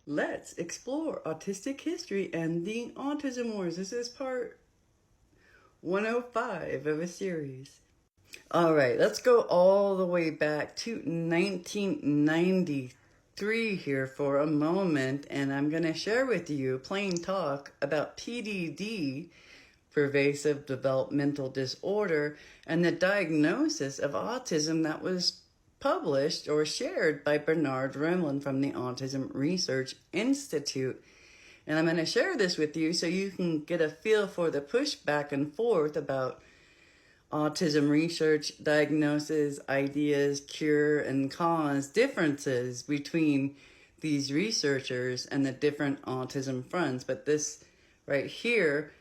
Let's explore autistic history and the Autism Wars. This is part 105 of a series. All right, let's go all the way back to 1993 here for a moment, and I'm going to share with you plain talk about PDD, pervasive developmental disorder, and the diagnosis of autism that was published or shared by Bernard Rimland from the Autism Research Institute. And I'm going to share this with you so you can get a feel for the push back and forth about autism research, diagnosis, ideas, cure, and cause differences between these researchers and the different autism fronts. But this right here,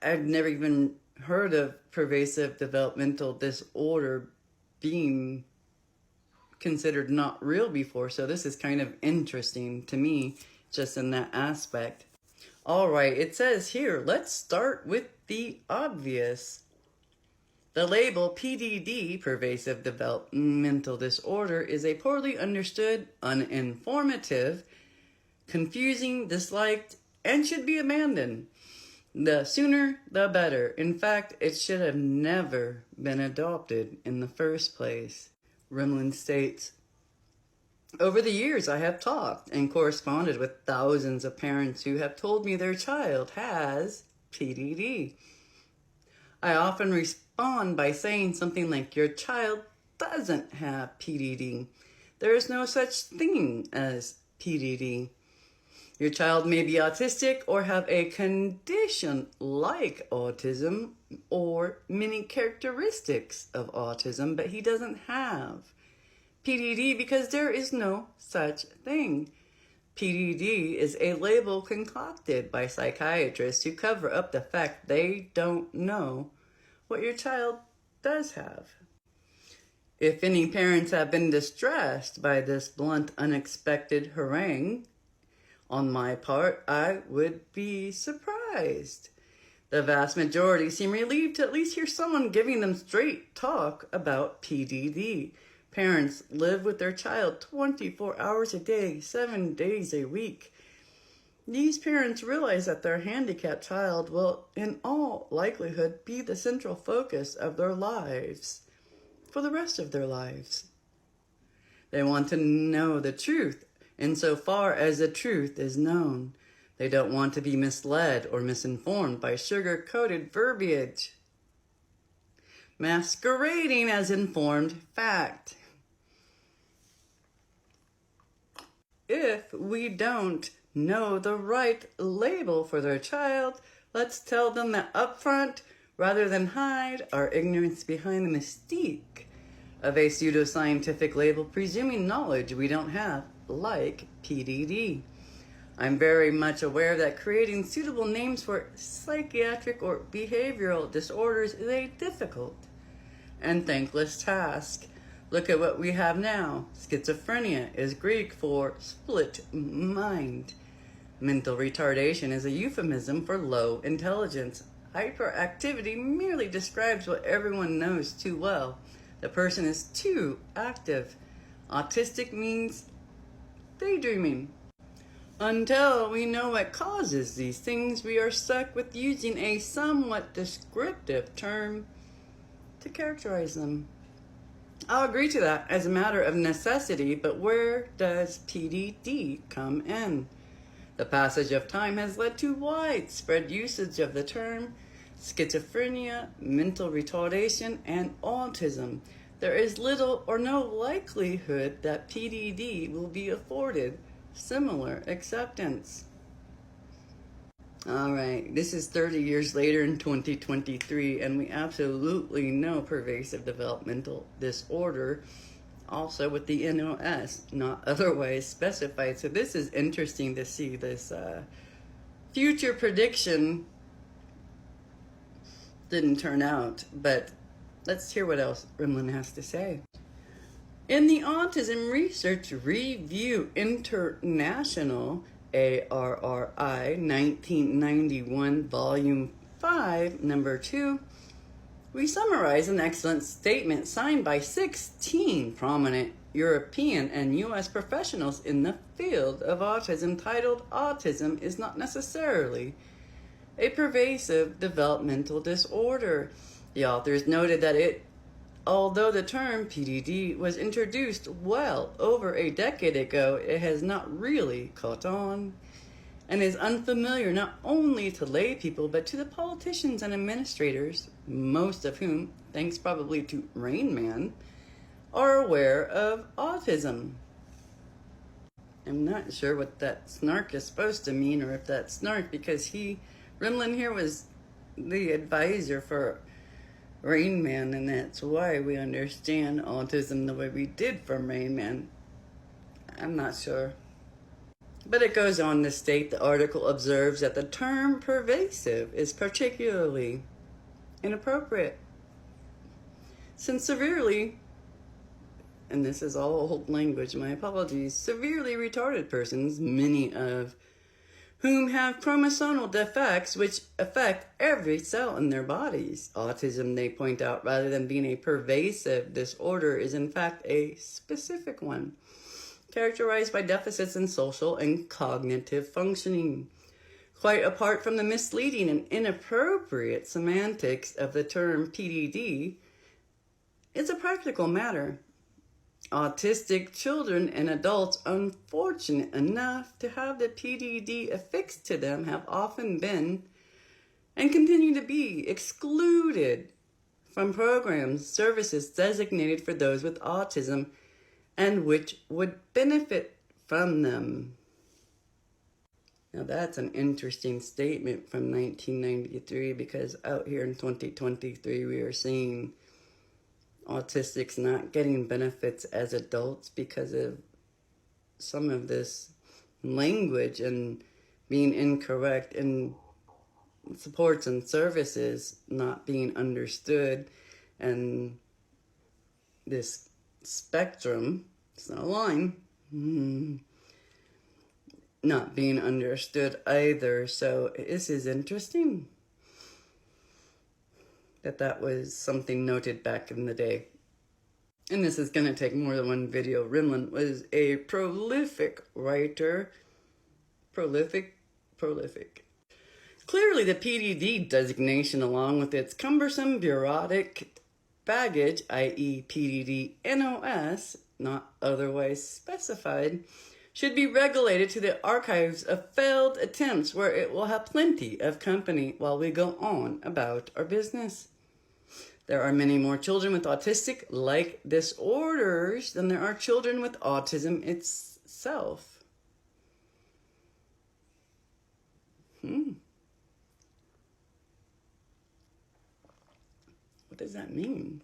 I've never even heard of pervasive developmental disorder being considered not real before, so this is kind of interesting to me just in that aspect. All right, it says here, let's start with the obvious. The label PDD, pervasive developmental disorder, is a poorly understood, uninformative, confusing, disliked, and should be abandoned. The sooner, the better. In fact, it should have never been adopted in the first place. Rimland states, over the years, I have talked and corresponded with thousands of parents who have told me their child has PDD. I often respond by saying something like, your child doesn't have PDD. There is no such thing as PDD. Your child may be autistic or have a condition like autism or many characteristics of autism, but he doesn't have PDD because there is no such thing. PDD is a label concocted by psychiatrists to cover up the fact they don't know what your child does have. If any parents have been distressed by this blunt, unexpected harangue, on my part, I would be surprised. The vast majority seem relieved to at least hear someone giving them straight talk about PDD. Parents live with their child 24 hours a day, 7 days a week. These parents realize that their handicapped child will, in all likelihood, be the central focus of their lives for the rest of their lives. They want to know the truth. Insofar as the truth is known, they don't want to be misled or misinformed by sugar-coated verbiage, masquerading as informed fact. If we don't know the right label for their child, let's tell them that upfront, rather than hide our ignorance behind the mystique of a pseudoscientific label presuming knowledge we don't have, like PDD. I'm very much aware that creating suitable names for psychiatric or behavioral disorders is a difficult and thankless task. Look at what we have now. Schizophrenia is Greek for split mind. Mental retardation is a euphemism for low intelligence. Hyperactivity merely describes what everyone knows too well. The person is too active. Autistic means daydreaming. Until we know what causes these things, we are stuck with using a somewhat descriptive term to characterize them. I'll agree to that as a matter of necessity, but where does PDD come in? The passage of time has led to widespread usage of the term schizophrenia, mental retardation, and autism. There is little or no likelihood that PDD will be afforded similar acceptance. All right, this is 30 years later in 2023, and we absolutely know pervasive developmental disorder, also with the NOS, not otherwise specified. So this is interesting to see this future prediction didn't turn out, but let's hear what else Rimland has to say. In the Autism Research Review International, ARRI 1991, Volume 5, Number 2, we summarize an excellent statement signed by 16 prominent European and U.S. professionals in the field of autism titled Autism is not necessarily a pervasive developmental disorder. The authors noted that although the term PDD was introduced well over a decade ago, it has not really caught on and is unfamiliar not only to lay people but to the politicians and administrators, most of whom, thanks probably to Rain Man, are aware of autism. I'm not sure what that snark is supposed to mean, or if that's snark, because Rimland here was the advisor for Rain Man, and that's why we understand autism the way we did from Rain Man. I'm not sure. But it goes on to state, the article observes that the term pervasive is particularly inappropriate, since severely, and this is all old language, my apologies, severely retarded persons, many of whom have chromosomal defects which affect every cell in their bodies. Autism, they point out, rather than being a pervasive disorder, is in fact a specific one, characterized by deficits in social and cognitive functioning. Quite apart from the misleading and inappropriate semantics of the term PDD, it's a practical matter. Autistic children and adults unfortunate enough to have the PDD affixed to them have often been, and continue to be, excluded from programs, services designated for those with autism and which would benefit from them. Now that's an interesting statement from 1993, because out here in 2023 we are seeing autistics not getting benefits as adults because of some of this language and being incorrect, and supports and services not being understood, and this spectrum, it's not a line, not being understood either. So this is interesting that was something noted back in the day. And this is going to take more than one video. Rimland was a prolific writer. Prolific. Clearly, the PDD designation, along with its cumbersome bureaucratic baggage, i.e. PDD NOS, not otherwise specified, should be regulated to the archives of failed attempts, where it will have plenty of company while we go on about our business. There are many more children with autistic-like disorders than there are children with autism itself. What does that mean?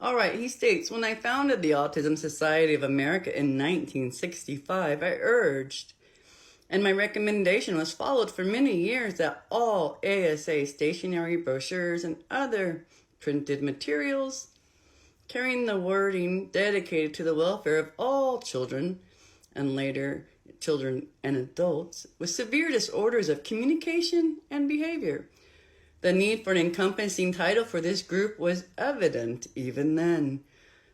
All right, he states, when I founded the Autism Society of America in 1965, I urged, and my recommendation was followed for many years, that all ASA stationery, brochures, and other printed materials carrying the wording dedicated to the welfare of all children, and later children and adults, with severe disorders of communication and behavior. The need for an encompassing title for this group was evident even then.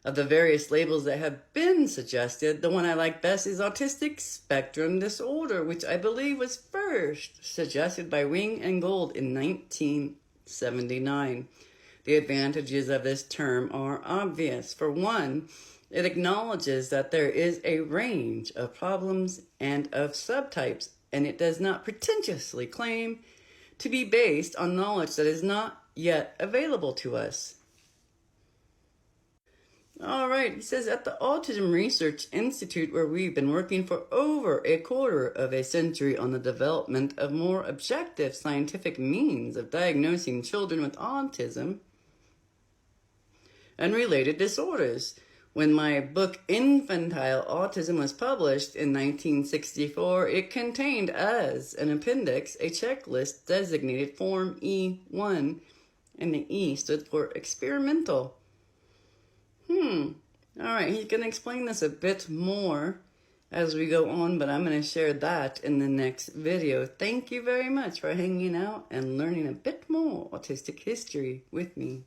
Of the various labels that have been suggested, the one I like best is Autistic Spectrum Disorder, which I believe was first suggested by Wing and Gold in 1979. The advantages of this term are obvious. For one, it acknowledges that there is a range of problems and of subtypes, and it does not pretentiously claim to be based on knowledge that is not yet available to us. All right, he says, at the Autism Research Institute, where we've been working for over a quarter of a century on the development of more objective scientific means of diagnosing children with autism and related disorders. When my book Infantile Autism was published in 1964, it contained as an appendix a checklist designated Form E1, and the E stood for experimental. All right, he's going to explain this a bit more as we go on, but I'm going to share that in the next video. Thank you very much for hanging out and learning a bit more autistic history with me.